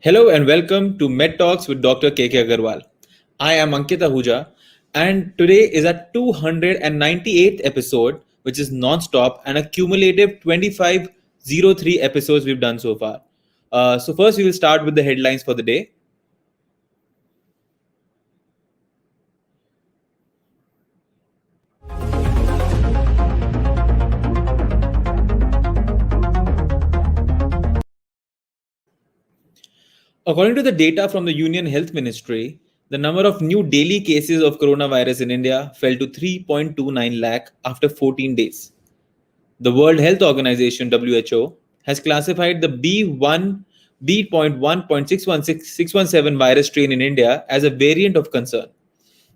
Hello and welcome to Medtalks with Dr. KK Agarwal. I am Ankit Ahuja, and today is our 298th episode, which is non-stop and a cumulative 2503 episodes we've done so far. So first we will start with the headlines for the day. According to the data from the Union Health Ministry, the number of new daily cases of coronavirus in India fell to 3.29 lakh after 14 days. The World Health Organization (WHO) has classified the B.1.617 virus strain in India as a variant of concern.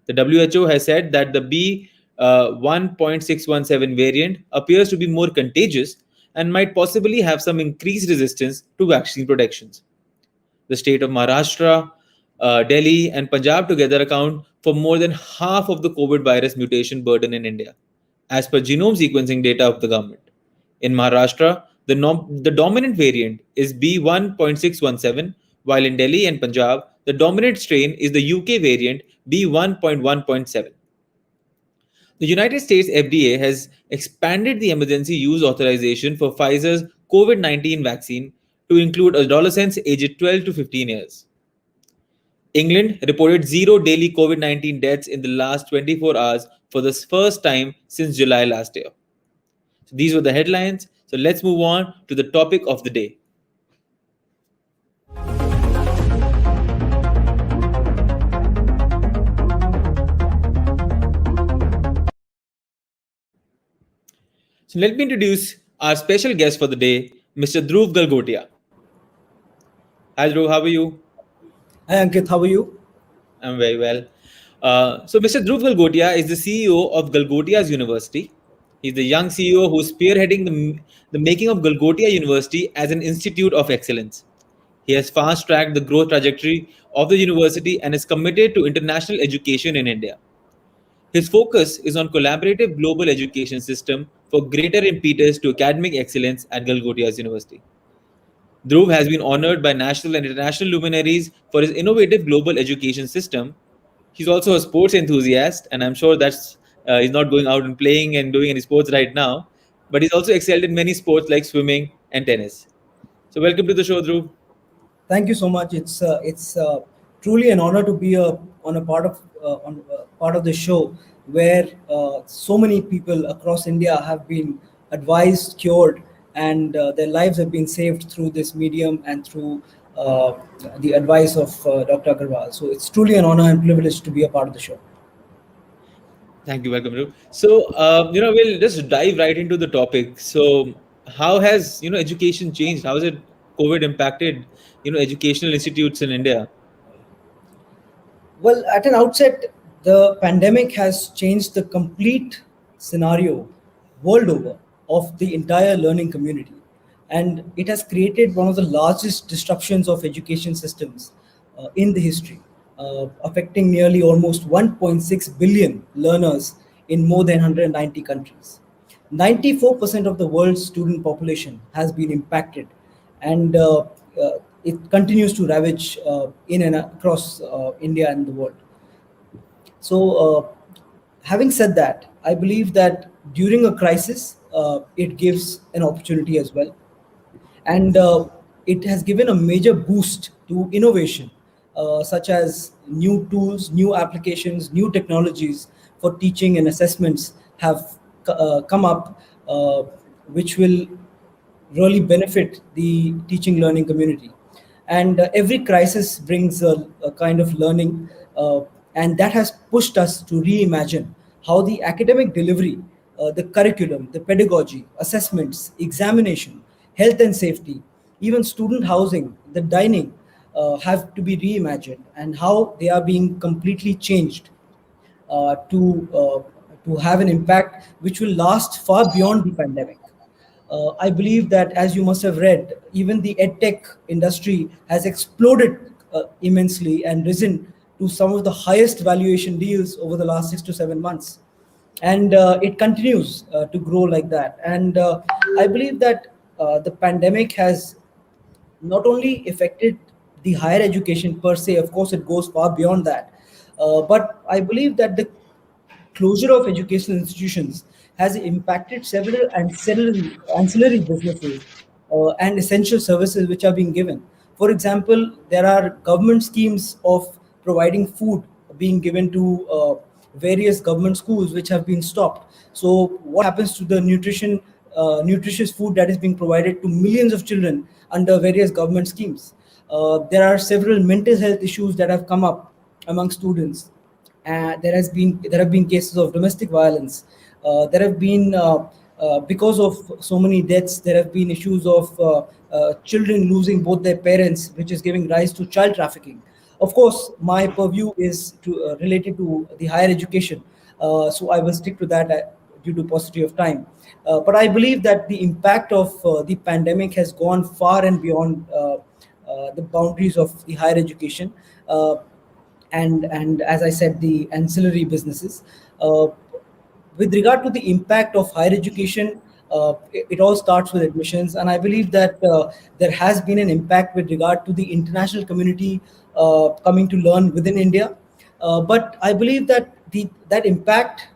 The WHO has said that the B.1.617 variant appears to be more contagious and might possibly have some increased resistance to vaccine protections. The state of Maharashtra, Delhi, and Punjab together account for more than half of the COVID virus mutation burden in India, as per genome sequencing data of the government. In Maharashtra, the dominant variant is B.1.617, while in Delhi and Punjab, the dominant strain is the UK variant B.1.1.7. The United States FDA has expanded the emergency use authorization for Pfizer's COVID-19 vaccine to include adolescents aged 12 to 15 years. England reported zero daily COVID 19 deaths in the last 24 hours for the first time since July last year. So these were the headlines. So let's move on to the topic of the day. So let me introduce our special guest for the day, Mr. Dhruv Galgotia. Hi Dhruv, how are you? Hi Ankit, how are you? I'm very well. So Mr. Dhruv Galgotia is the CEO of Galgotia's University. He's the young CEO who's spearheading the making of Galgotia University as an institute of excellence. He has fast-tracked the growth trajectory of the university and is committed to international education in India. His focus is on collaborative global education system for greater impetus to academic excellence at Galgotia's University. Dhruv has been honored by national and international luminaries for his innovative global education system. He's also a sports enthusiast, and I'm sure that's he's not going out and playing and doing any sports right now, but he's also excelled in many sports like swimming and tennis. So, welcome to the show, Dhruv. Thank you so much. It's truly an honor to be on a part of the show where so many people across India have been advised, cured, and their lives have been saved through this medium and through uh, the advice of Dr. Agarwal. So it's truly an honor and privilege to be a part of the show. Thank you, welcome, Dhruv. So, we'll just dive right into the topic. So, how has education changed? How has it COVID impacted educational institutes in India? Well, at an outset, the pandemic has changed the complete scenario world over of the entire learning community. And it has created one of the largest disruptions of education systems in the history, affecting nearly almost 1.6 billion learners in more than 190 countries. 94% of the world's student population has been impacted, and it continues to ravage in and across India and the world. So, having said that, I believe that during a crisis, it gives an opportunity as well, and it has given a major boost to innovation, such as new tools, new applications, new technologies for teaching and assessments have come up, which will really benefit the teaching learning community. And every crisis brings a kind of learning, and that has pushed us to reimagine how the academic delivery, the curriculum, the pedagogy, assessments, examination, health and safety, even student housing, the dining, have to be reimagined, and how they are being completely changed uh, to uh, to have an impact which will last far beyond the pandemic. I believe that, as you must have read, even the edtech industry has exploded immensely and risen to some of the highest valuation deals over the last 6 to 7 months. And it continues to grow like that. And I believe that the pandemic has not only affected the higher education per se. Of course, it goes far beyond that. But I believe that the closure of educational institutions has impacted several ancillary businesses and essential services which are being given. For example, there are government schemes of providing food being given to various government schools which have been stopped. So, what happens to the nutritious food that is being provided to millions of children under various government schemes? There are several mental health issues that have come up among students. There have been cases of domestic violence. There have been Because of so many deaths, there have been issues of children losing both their parents, which is giving rise to child trafficking. Of course, my purview is related to the higher education, so I will stick to that due to paucity of time. But I believe that the impact of the pandemic has gone far and beyond the boundaries of the higher education. And as I said, the ancillary businesses. With regard to the impact of higher education, it all starts with admissions, and I believe that there has been an impact with regard to the international community coming to learn within India. But I believe that that impact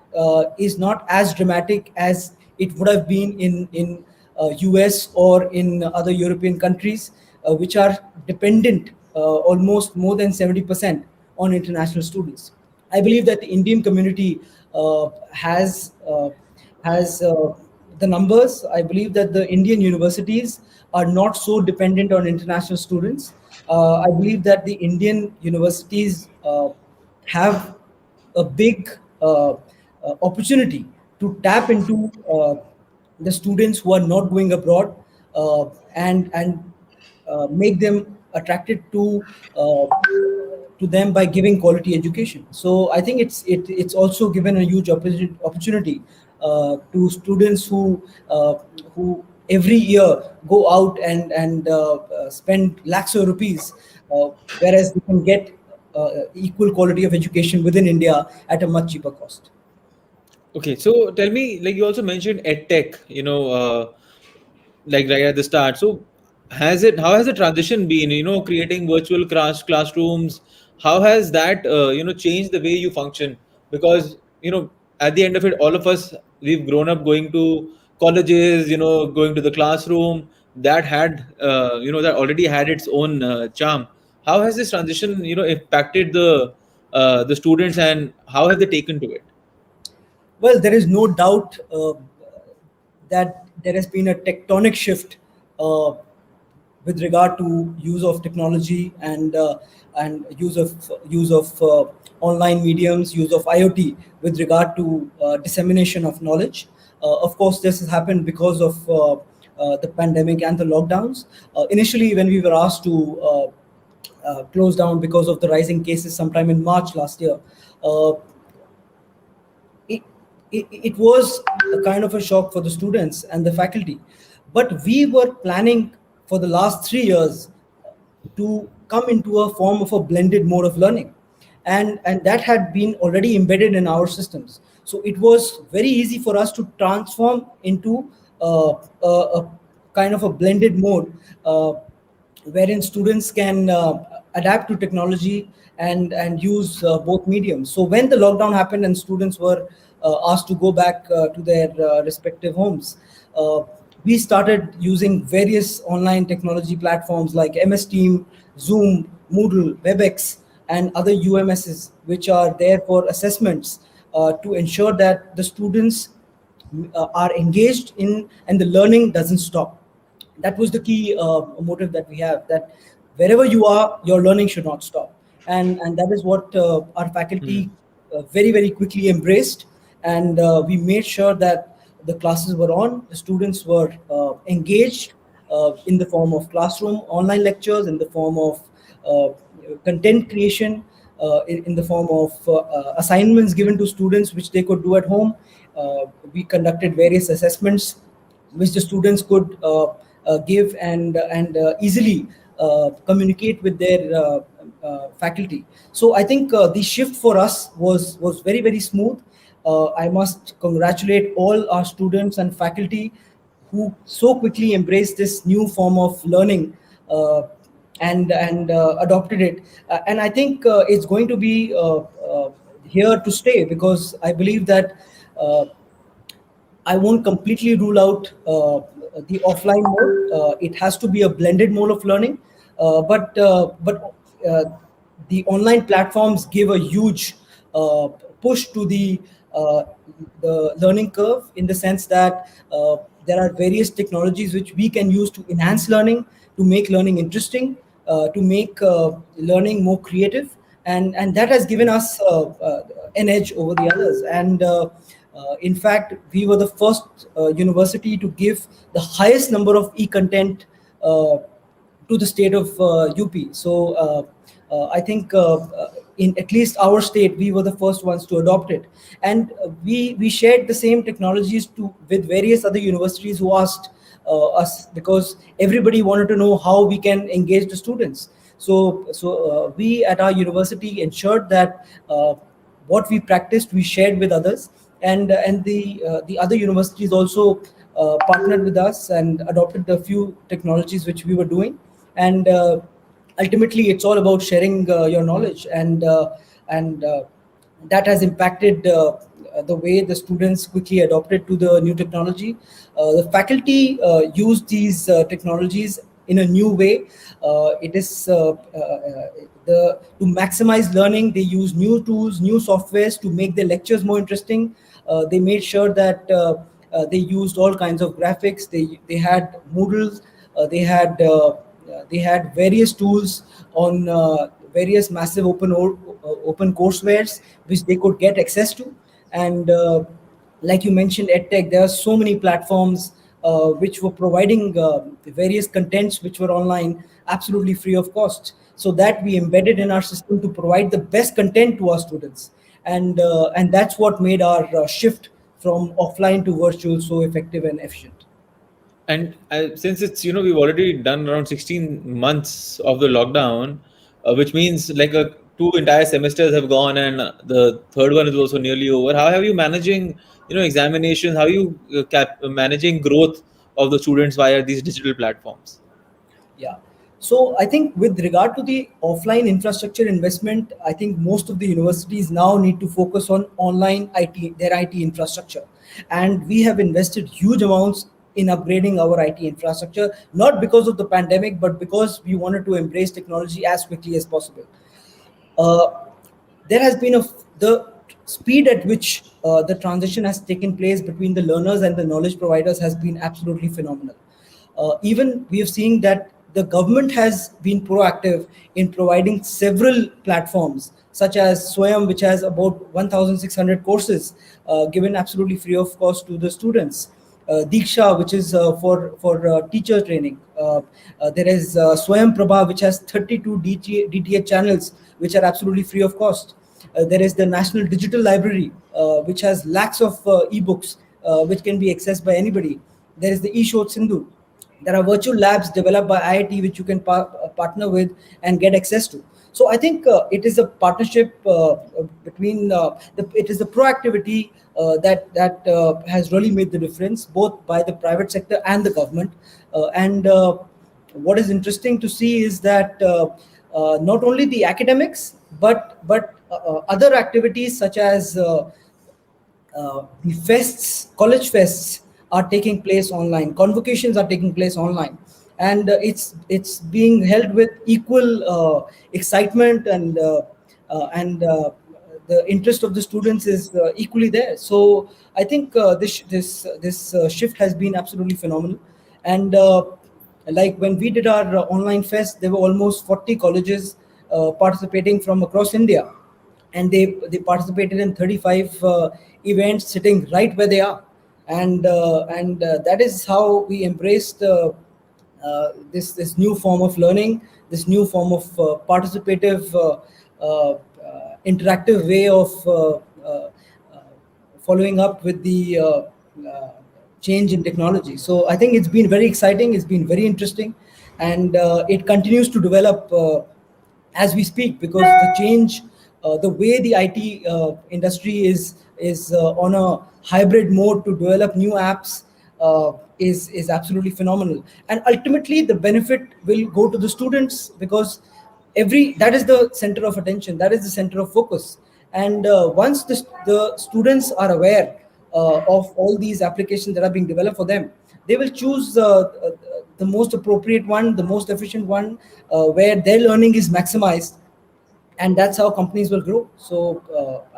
is not as dramatic as it would have been in US or in other European countries, which are dependent almost more than 70% on international students. I believe that the Indian community has the numbers. I believe that the Indian universities are not so dependent on international students. I believe that the Indian universities have a big opportunity to tap into the students who are not going abroad, and make them attracted to them by giving quality education. So I think it's also given a huge opportunity to students who every year go out and spend lakhs of rupees, whereas they can get equal quality of education within India at a much cheaper cost. Okay, so tell me, like you also mentioned edtech, like right at the start. So how has the transition been, creating virtual classrooms? How has that changed the way you function? Because at the end of it, all of us, we've grown up going to colleges, going to the classroom. That had that already had its own charm. How has this transition impacted the students, and how have they taken to it? Well, there is no doubt that there has been a tectonic shift uh, with regard to use of technology and use of online mediums, use of IoT with regard to dissemination of knowledge. Of course, this has happened because of the pandemic and the lockdowns. Initially, when we were asked to close down because of the rising cases sometime in March last year, uh, it, it was a kind of a shock for the students and the faculty. But we were planning for the last 3 years to come into a form of a blended mode of learning. And that had been already embedded in our systems. So it was very easy for us to transform into a kind of a blended mode, wherein students can adapt to technology and use both mediums. So when the lockdown happened and students were asked to go back to their respective homes, uh, we started using various online technology platforms like MS Team, Zoom, Moodle, WebEx, and other UMSs, which are there for assessments to ensure that the students are engaged in and the learning doesn't stop. That was the key motive that we have, that wherever you are, your learning should not stop. And that is what our faculty very very quickly embraced, and we made sure that the classes were on, the students were engaged in the form of classroom online lectures, in the form of uh, content creation, in the form of assignments given to students which they could do at home. We conducted various assessments which the students could give and easily communicate with their faculty. So I think the shift for us was very very smooth. I must congratulate all our students and faculty who so quickly embraced this new form of learning. and adopted it. And I think it's going to be here to stay, because I believe that uh, I won't completely rule out the offline mode. It has to be a blended mode of learning, but uh, the online platforms give a huge uh, push to uh, the learning curve, in the sense that there are various technologies which we can use to enhance learning, to make learning interesting, to make learning more creative, and that has given us an edge over the others. And in fact, we were the first university to give the highest number of e-content to the state of UP. So I think in at least our state, we were the first ones to adopt it, and we shared the same technologies to with various other universities who asked us, because everybody wanted to know how we can engage the students. So we at our university ensured that what we practiced we shared with others, and the other universities also partnered with us and adopted a few technologies which we were doing. And ultimately it's all about sharing your knowledge, and that has impacted the way the students quickly adopted to the new technology. The faculty use these technologies in a new way. It is to maximize learning. They use new tools, new softwares to make their lectures more interesting. They made sure that they used all kinds of graphics. They had Moodles. They had various tools on various massive open courseware which they could get access to. And like you mentioned, edtech, there are so many platforms which were providing various contents which were online absolutely free of cost, so that we embedded in our system to provide the best content to our students. And that's what made our shift from offline to virtual so effective and efficient. And since it's, we've already done around 16 months of the lockdown, which means like two entire semesters have gone, and the third one is also nearly over. How have you managing, examinations? How are you managing growth of the students via these digital platforms? Yeah. So I think with regard to the offline infrastructure investment, I think most of the universities now need to focus on online IT, their IT infrastructure. And we have invested huge amounts in upgrading our IT infrastructure, not because of the pandemic, but because we wanted to embrace technology as quickly as possible. uh, there has been the speed at which the transition has taken place between the learners and the knowledge providers has been absolutely phenomenal. Even we have seen that the government has been proactive in providing several platforms such as Swayam, which has about 1,600 courses given absolutely free of cost to the students. Diksha, which is for teacher training. There is Swayam Prabha, which has 32 DTA channels, which are absolutely free of cost. There is the National Digital Library, which has lakhs of ebooks, which can be accessed by anybody. There is the eShot Sindhu. There are virtual labs developed by IIT which you can partner with and get access to. So I think it is a partnership between it is the proactivity that has really made the difference, both by the private sector and the government. And What is interesting to see is that not only the academics, but other activities such as the fests, college fests are taking place online. Convocations are taking place online, and it's being held with equal excitement, and the interest of the students is equally there. So I think this shift has been absolutely phenomenal. And like when we did our online fest, there were almost 40 colleges participating from across India, and they participated in 35 events sitting right where they are. And that is how we embraced this new form of learning, this new form of participative interactive way of following up with the uh, change in technology. So I think it's been very exciting, it's been very interesting, and it continues to develop as we speak, because the change, the way the IT industry is on a hybrid mode to develop new apps, is absolutely phenomenal. And ultimately, the benefit will go to the students, because every that is the center of attention, that is the center of focus. And once the students are aware of all these applications that are being developed for them, they will choose the most appropriate one, the most efficient one, where their learning is maximized, and that's how companies will grow. So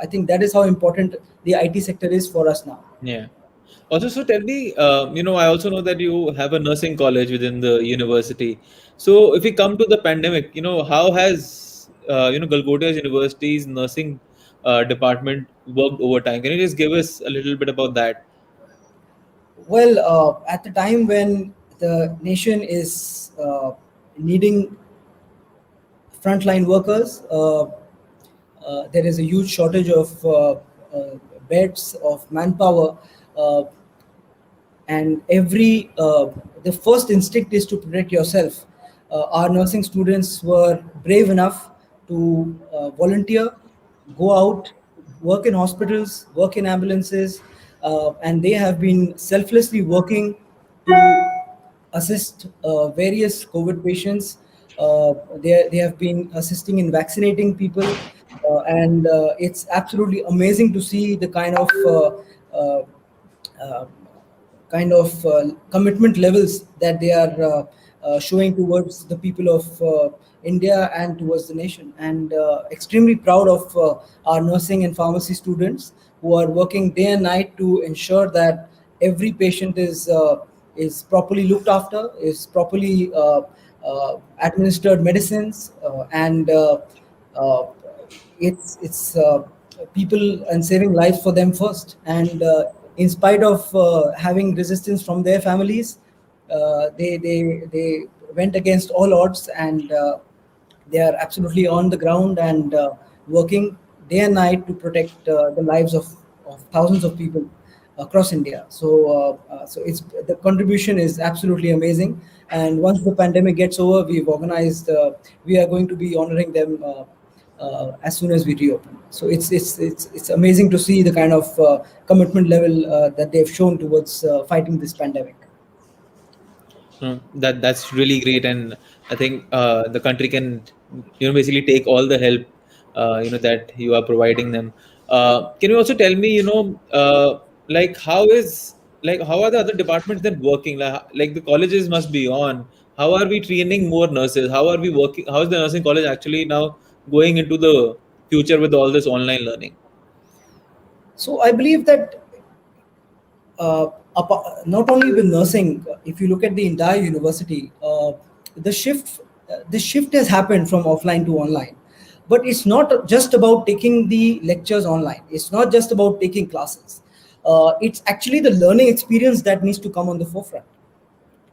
I think that is how important the IT sector is for us now. Yeah. Also, so tell me, I also know that you have a nursing college within the university. So, if we come to the pandemic, how has Galgodia's university's nursing department worked over time? Can you just give us a little bit about that? Well, at the time when the nation is needing frontline workers, there is a huge shortage of beds, of manpower, uh, and the first instinct is to protect yourself. Our nursing students were brave enough to volunteer, go out, work in hospitals, work in ambulances, and they have been selflessly working to assist various COVID patients. They have been assisting in vaccinating people, and it's absolutely amazing to see the uh, uh, commitment levels that they are showing towards the people of India and towards the nation. And extremely proud of our nursing and pharmacy students who are working day and night to ensure that every patient is properly looked after, is properly administered medicines, and uh, it's people and saving lives for them first. And in spite of having resistance from their families, they went against all odds, and they are absolutely on the ground and working day and night to protect the lives of thousands of people across India. So it's the contribution is absolutely amazing. And once the pandemic gets over, we've organized. We are going to be honoring them as soon as we reopen. So it's amazing to see the kind of commitment level that they've shown towards fighting this pandemic. That's really great, and I think the country can basically take all the help that you are providing them. Can you also tell me, like how are the other departments then working? Like the colleges must be on. How are we training more nurses? How are we working? How is the nursing college actually now going into the future with all this online learning? So I believe that not only with nursing, if you look at the entire university, the shift has happened from offline to online. But it's not just about taking the lectures online. It's not just about taking classes. It's actually the learning experience that needs to come on the forefront.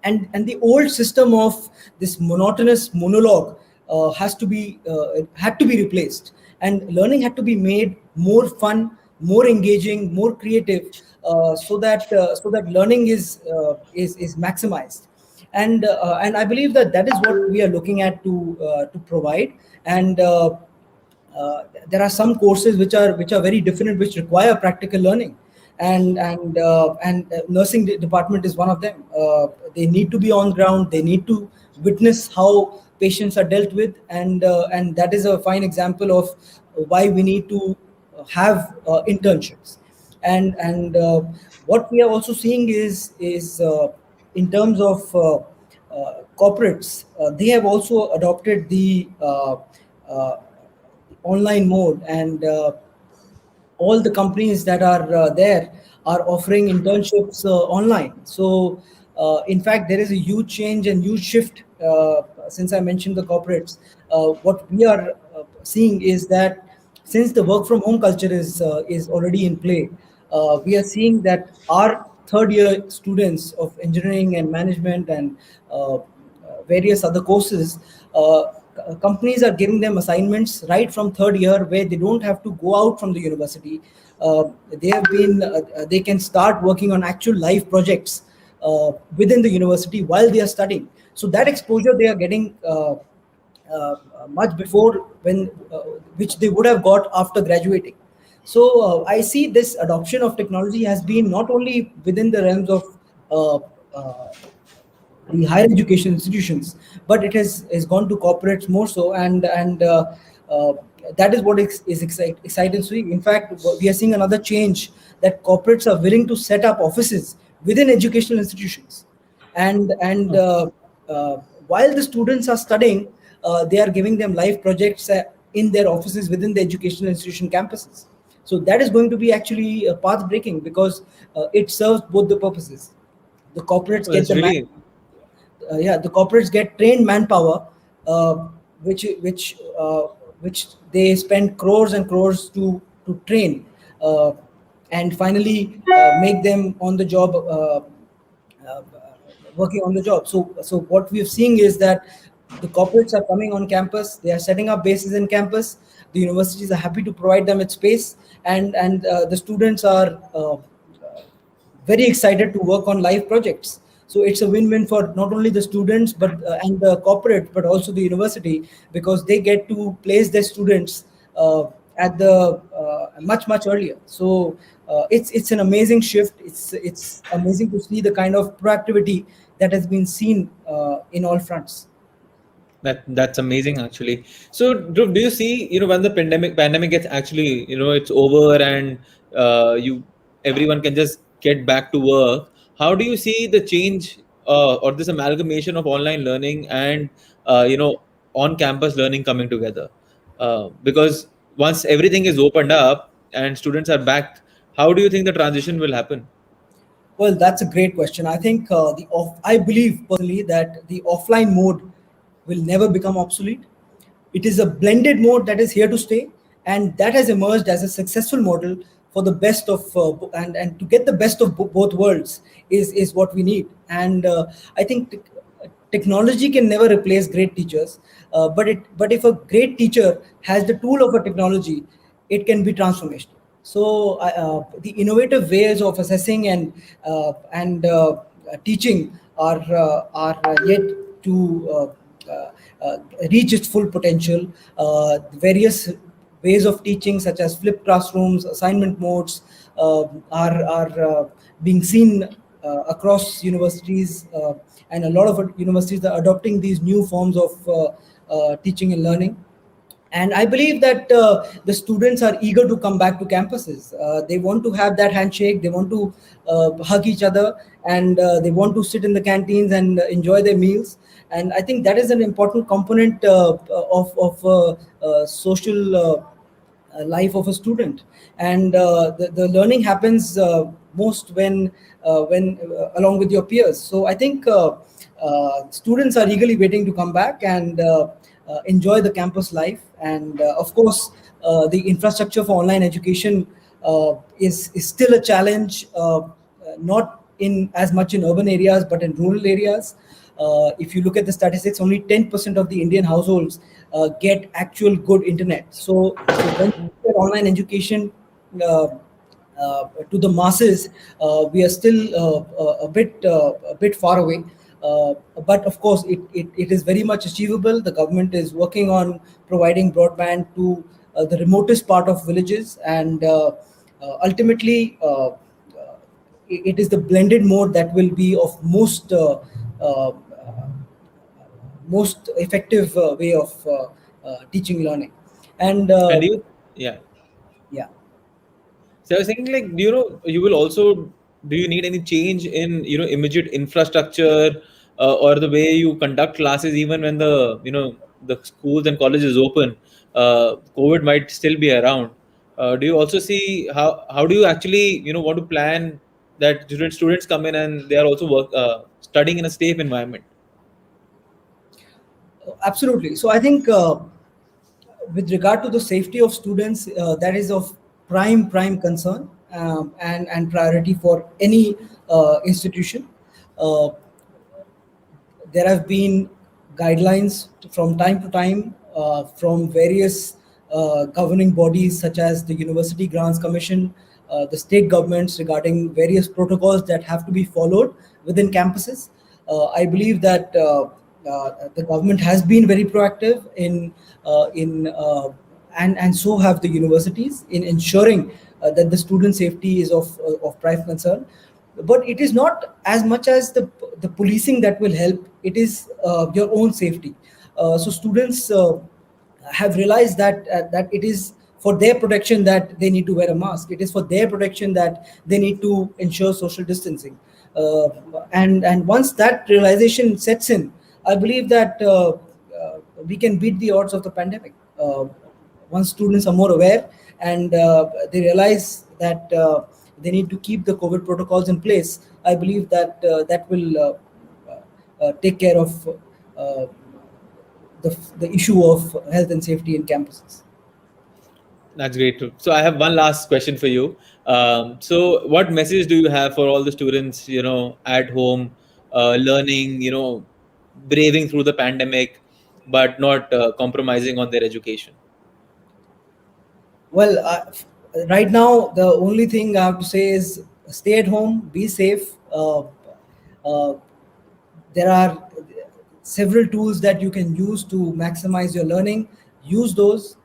And the old system of this monotonous monologue had to be replaced, and learning had to be made more fun, more engaging, more creative, so that learning is maximized. And I believe that that is what we are looking at to provide. And there are some courses which are very different, which require practical learning, and nursing department is one of them. They need to be on ground, they need to witness how patients are dealt with, and that is a fine example of why we need to have internships. And what we are also seeing is in terms of corporates, they have also adopted the uh, online mode, and all the companies that are there are offering internships online. So in fact, there is a huge change and huge shift. Since I mentioned the corporates, what we are seeing is that since the work from home culture is already in play, we are seeing that our third year students of engineering and management and various other courses, companies are giving them assignments right from third year, where they don't have to go out from the university. They can start working on actual live projects within the university while they are studying. So that exposure they are getting much before when which they would have got after graduating. So I see this adoption of technology has been not only within the realms of uh, uh, the higher education institutions, but it has gone to corporates more so, and uh, that is what is exciting to see. In fact, we are seeing another change, that corporates are willing to set up offices within educational institutions, and uh, while the students are studying, they are giving them live projects in their offices within the educational institution campuses. So that is going to be actually path breaking, because it serves both the purposes. The corporates Oh, get that's the really yeah, the corporates get trained manpower, which which they spend crores and crores to train, uh, and finally make them on the job, uh, working on the job. So what we're seeing is that the corporates are coming on campus, they are setting up bases in campus, the universities are happy to provide them with space, and the students are very excited to work on live projects. So it's a win-win for not only the students but and the corporate, but also the university, because they get to place their students at the much earlier. So it's an amazing shift. It's amazing to see the kind of proactivity that has been seen in all fronts. that's amazing actually. So Dhruv, do you see, when the pandemic gets actually, it's over and you everyone can just get back to work, how do you see the change or this amalgamation of online learning and on campus learning coming together? Because once everything is opened up and students are back, how do you think the transition will happen? Well, that's a great question. I think I believe personally that the offline mode will never become obsolete. It is a blended mode that is here to stay, and that has emerged as a successful model for the best of and to get the best of both worlds is what we need. And I think technology can never replace great teachers, but if a great teacher has the tool of a technology, it can be transformational. So the innovative ways of assessing and teaching are yet to uh, reach its full potential. Various ways of teaching, such as flipped classrooms, assignment modes, are being seen across universities, and a lot of universities are adopting these new forms of teaching and learning. And I believe that the students are eager to come back to campuses. They want to have that handshake, they want to hug each other, and they want to sit in the canteens and enjoy their meals. And I think that is an important component of social life of a student. And the learning happens most when along with your peers. So I think students are eagerly waiting to come back and enjoy the campus life. And of course, the infrastructure for online education is still a challenge, not in as much in urban areas but in rural areas. If you look at the statistics, only 10% of the Indian households get actual good internet. So when you look at online education uh, to the masses, we are still a bit far away. But of course, it is very much achievable. The government is working on providing broadband to the remotest part of villages, and ultimately, it is the blended mode that will be of uh, most effective way of teaching learning. And And do you, yeah. yeah. So I was thinking, like, you will also, do you need any change in, immediate infrastructure or the way you conduct classes, even when the schools and colleges open? COVID might still be around. Do you also see how do you actually, want to plan that students come in and they are also studying in a safe environment? Absolutely. So I think with regard to the safety of students, that is of prime concern, and priority for any institution. Uh, there have been guidelines from time to time from various governing bodies, such as the University Grants Commission, the state governments, regarding various protocols that have to be followed within campuses. I believe that the government has been very proactive in and so have the universities in ensuring that the student safety is of prime concern. but it is not as much as the policing that will help. It is your own safety. So students have realized that it is for their protection that they need to wear a mask. It is for their protection that they need to ensure social distancing. Uh, and once that realization sets in, I believe that we can beat the odds of the pandemic. Once students are more aware and they realize that they need to keep the COVID protocols in place, I believe that that will take care of uh, the issue of health and safety in campuses. That's great. So I have one last question for you. So what message do you have for all the students, at home, learning, braving through the pandemic, but not compromising on their education? Well, right now, the only thing I have to say is stay at home, be safe. Uh, there are several tools that you can use to maximize your learning. Use those,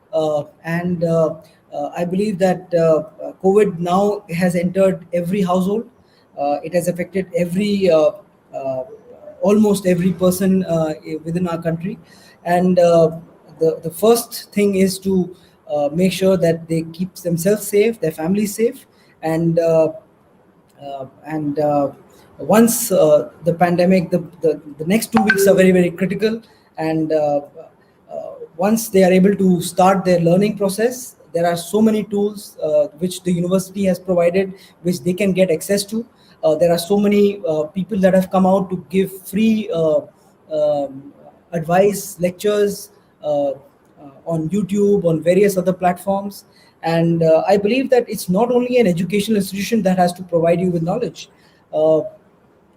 and I believe that COVID now has entered every household. It has affected every uh, almost every person within our country, and the first thing is to make sure that they keep themselves safe, their families safe, and once the pandemic, the next 2 weeks are very, very critical. And once they are able to start their learning process, there are so many tools which the university has provided, which they can get access to. There are so many people that have come out to give free um, advice, lectures, on YouTube, on various other platforms. And I believe that it's not only an educational institution that has to provide you with knowledge. Uh,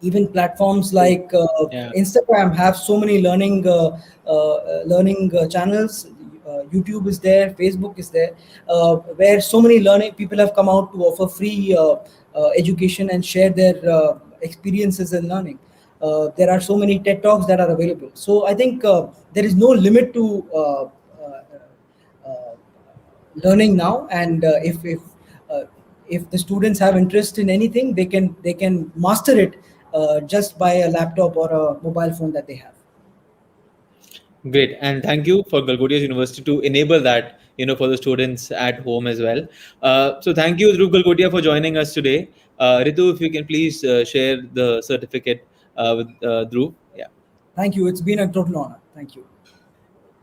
Even platforms like Yeah. Instagram have so many learning channels. YouTube is there, Facebook is there, where so many learning people have come out to offer free education and share their experiences in learning. There are so many TED talks that are available. So I think there is no limit to uh, learning now. And uh, if the students have interest in anything, they can master it just by a laptop or a mobile phone that they have. Great, and thank you for Galgodias University to enable that, for the students at home as well. So thank you, Dhruv Galgodia, for joining us today. Ritu, if you can please share the certificate with Dhruv. Yeah, Thank you. It's been a total honor. Thank you.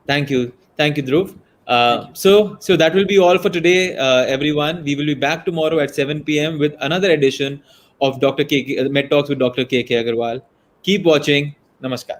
thank you, Dhruv. Thank you. So that will be all for today, everyone. We will be back tomorrow at 7 p.m. with another edition of Dr. K. Med Talks with Dr. K. Agarwal. Keep watching. Namaskar.